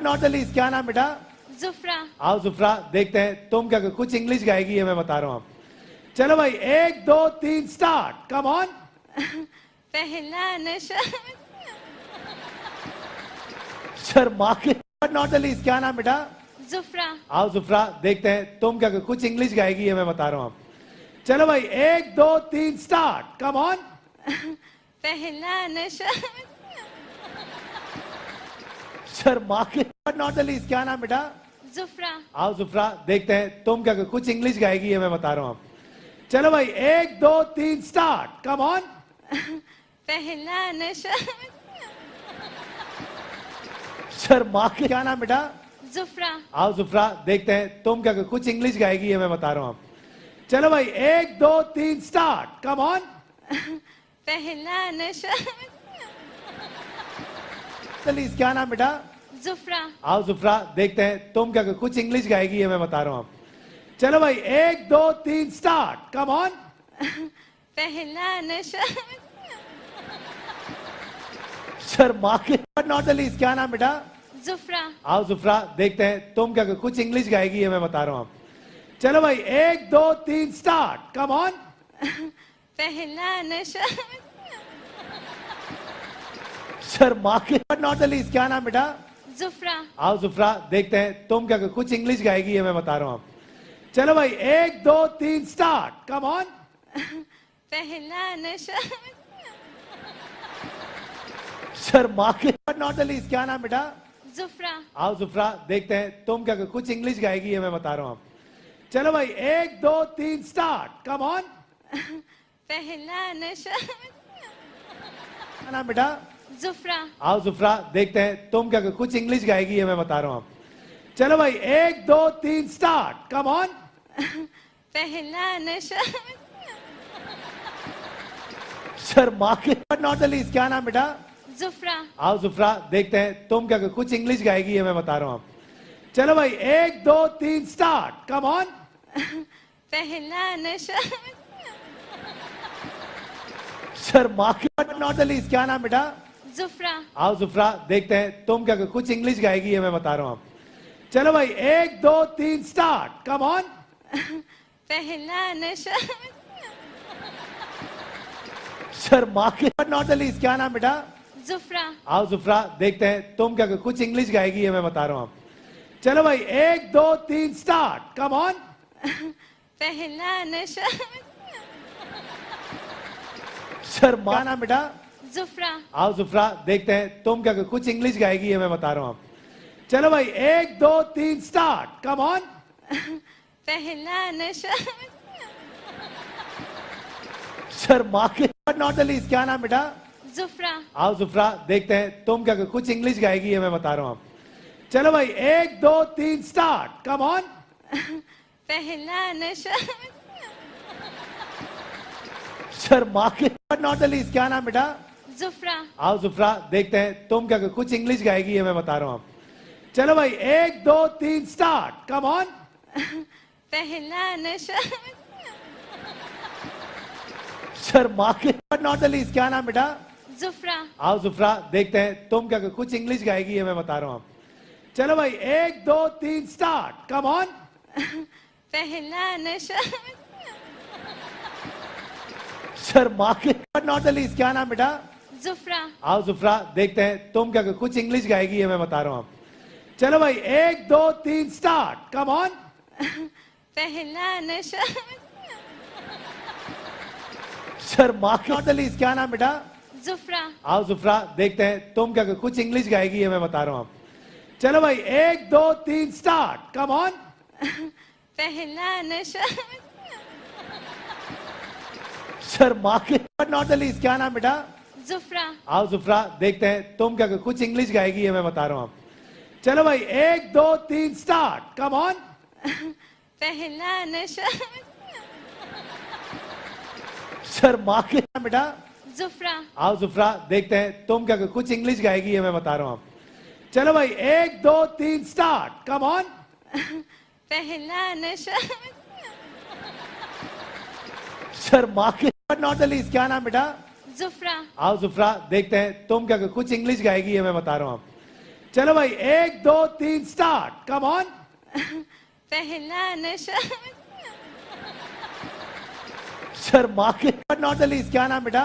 But not the least, क्या नाम बेटा? जुफ्रा। आओ जुफ्रा, देखते हैं तुम क्या कुछ इंग्लिश गाएगी है, मैं बता रहा हूँ आप। चलो भाई, 1 2 3 स्टार्ट, कम ऑन। पहला नशा। शर्मा के बट नॉट द लीस्ट, क्या नाम बेटा? जुफ्रा। आओ जुफ्रा, देखते हैं तुम क्या कुछ इंग्लिश गाएगी है, मैं बता रहा हूँ आप। चलो भाई, 1 2 3 स्टार्ट, कम ऑन। पहला नशा। शर्मा के बट नॉट द लीस्ट, क्या नाम बेटा? जुफ्रा। आओ जुफ्रा, देखते हैं तुम क्या कुछ इंग्लिश गाएगी है, मैं बता रहा हूँ आप। चलो भाई, 1 2 3 स्टार्ट, कम ऑन। पहला नशा। शर्मा के, क्या नाम बेटा? जुफ्रा। आओ जुफ्रा, देखते हैं तुम क्या कुछ इंग्लिश गाएगी है, मैं बता रहा हूँ आप। चलो भाई, 1 2 3 स्टार्ट, कम ऑन। पहला नशा। प्लीज, क्या नाम बेटा? जुफ्रा। आओ जुफ्रा, देखते हैं तुम क्या कुछ इंग्लिश गाएगी है, मैं बता रहा हूँ आप। चलो भाई, 1 2 3 स्टार्ट, कम ऑन। पहला नशा। शर्मा के बट नॉट द लीस्ट, क्या नाम बेटा? जुफ्रा। आओ जुफ्रा, देखते हैं तुम क्या कुछ इंग्लिश गाएगी है, मैं बता रहा हूँ आप। चलो भाई, 1 2 3 स्टार्ट, कम ऑन। पहला नशा। शर्मा के बट नॉट द लीस्ट, क्या नाम बेटा? जुफ्रा। आओ जुफ्रा, देखते हैं तुम क्या कुछ इंग्लिश गाएगी है, मैं बता रहा हूँ आप। चलो भाई, 1 2 3 स्टार्ट, कम ऑन। पहला नशा। शर्मा के बट नॉट द लीस्ट, क्या नाम बेटा? जुफ्रा। आओ जुफ्रा, देखते हैं तुम क्या कुछ इंग्लिश गाएगी है, मैं बता रहा हूँ आप। चलो भाई, 1 2 3 स्टार्ट, कम ऑन। पहला नशा। क्या नाम बेटा? जुफ्रा। आओ जुफ्रा, देखते हैं तुम क्या कुछ इंग्लिश गाएगी है, मैं बता रहा हूँ आप। चलो भाई, 1 2 3 स्टार्ट, कम ऑन। पहला नशा। शर्मा के बट नॉट द लीस्ट, क्या नाम बेटा? जुफ्रा। आओ जुफ्रा, देखते हैं तुम क्या कुछ इंग्लिश गाएगी है, मैं बता रहा हूँ आप। चलो भाई, 1 2 3 स्टार्ट, कम ऑन। पहला नशा। शर्मा के बट नॉट द लीस्ट, क्या नाम बेटा? जुफ्रा। आओ जुफ्रा, देखते हैं तुम क्या कुछ इंग्लिश गाएगी है, मैं बता रहा हूँ आप। चलो भाई, 1 2 3 स्टार्ट, कम ऑन। पहला नशा। शर्मा के बट नॉट द लीस्ट, क्या नाम बेटा? जुफ्रा। आओ जुफ्रा, देखते हैं तुम क्या कुछ इंग्लिश गाएगी है, मैं बता रहा हूँ आप। चलो भाई, 1 2 3 स्टार्ट, कम ऑन। पहला नशा। शर्मा नाम बेटा? जुफ्रा। आओ जुफ्रा, देखते हैं तुम क्या कुछ इंग्लिश गाएगी है, मैं बता रहा हूँ आप। चलो भाई, 1 2 3 स्टार्ट, कम ऑन। पहला नशा। शर्मा के बट नॉट द लीस्ट, क्या नाम बेटा? जुफ्रा। आओ जुफ्रा, देखते हैं तुम क्या कुछ इंग्लिश गाएगी है, मैं बता रहा हूँ आप। चलो भाई, 1 2 3 स्टार्ट, कम ऑन। पहला नशा। शर्मा के बट नॉट द लीस्ट, क्या नाम बेटा? जुफ्रा। आओ जुफ्रा, देखते हैं तुम क्या कुछ इंग्लिश गाएगी है, मैं बता रहा हूँ आप। चलो भाई, 1 2 3 स्टार्ट, कम ऑन। पहला नशा। शर्मा के बट नॉट द लीस्ट, क्या नाम बेटा? जुफ्रा। आओ जुफ्रा, देखते हैं तुम क्या कुछ इंग्लिश गाएगी है, मैं बता रहा हूँ आप। चलो भाई, 1 2 3 स्टार्ट, कम ऑन। पहला नशा। शर्मा के बट नॉट द लीस्ट, क्या नाम बेटा? जुफ्रा। आओ जुफ्रा, देखते हैं तुम क्या कुछ इंग्लिश गाएगी है, मैं बता रहा हूँ आप। चलो भाई, 1 2 3 स्टार्ट, कम ऑन। पहला नशा। शर्मा के नॉट द लीस्ट, क्या नाम बेटा? जुफ्रा। आओ जुफ्रा, देखते हैं तुम क्या कुछ इंग्लिश गाएगी है, मैं बता रहा हूँ आप। चलो भाई, 1 2 3 स्टार्ट, कम ऑन। पहला नशा। शर्मा के बट नॉट द लीस्ट, क्या नाम बेटा? जुफ्रा। आओ जुफ्रा, देखते हैं तुम क्या कुछ इंग्लिश गाएगी है, मैं बता रहा हूँ आप। चलो भाई, 1 2 3 स्टार्ट, कम ऑन। पहला नशा। शर्मा के नाम बेटा? जुफ्रा। आओ जुफ्रा, देखते हैं तुम क्या कुछ इंग्लिश गाएगी है, मैं बता रहा हूँ आप। चलो भाई, 1 2 3 स्टार्ट, कम ऑन। पहला नशा। शर्मा के बट नॉट द लीस्ट, क्या नाम बेटा? जुफ्रा। आओ जुफ्रा, देखते हैं तुम क्या कुछ इंग्लिश गाएगी है, मैं बता रहा हूँ आप। चलो भाई 1 2 3 स्टार्ट कम ऑन पहला नशा शर्मा के नॉट द लीस्ट क्या नाम बेटा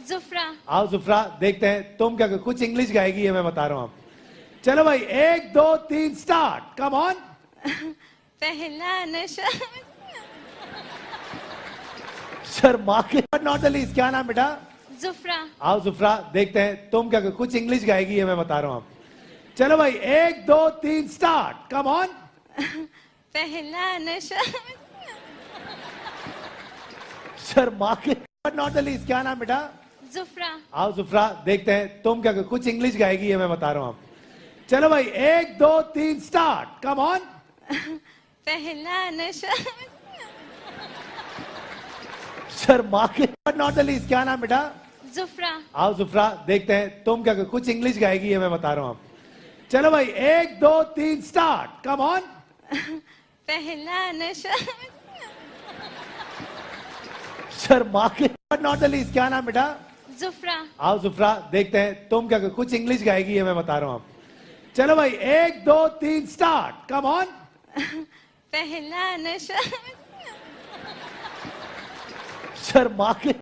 जुफ्रा आओ जुफ्रा देखते हैं तुम क्या कुछ इंग्लिश गाएगी है मैं बता रहा हूं आप चलो भाई 1 2 3 स्टार्ट कम ऑन पहला नशा शर्मा के नॉट द लीस्ट क्या नाम बेटा जुफ्रा आओ जुफ्रा देखते हैं तुम क्या कुछ इंग्लिश गाएगी है मैं बता रहा हूं आप चलो भाई 1 2 3 स्टार्ट कम ऑन पहला नशा शर्मा के नॉट द लीस्ट क्या नाम बेटा जुफ्रा आओ जुफ्रा देखते हैं तुम क्या कुछ इंग्लिश गाएगी है मैं बता रहा हूं आप चलो भाई 1 2 3 स्टार्ट कम ऑन पहला नशा शर्मा के नॉट द लीस्ट क्या नाम बेटा जुफ्रा आओ जुफ्रा देखते हैं तुम क्या कुछ इंग्लिश गाएगी है मैं बता रहा हूं आप चलो भाई 1 2 3 स्टार्ट कम ऑन पहला नशा शर्मा के नॉट द लीस्ट क्या नाम बेटा जुफ्रा आओ जुफ्रा देखते हैं तुम क्या कुछ इंग्लिश गाएगी है मैं बता रहा हूं आप चलो भाई 1 2 3 स्टार्ट कम ऑन पहला नशा शर्मा के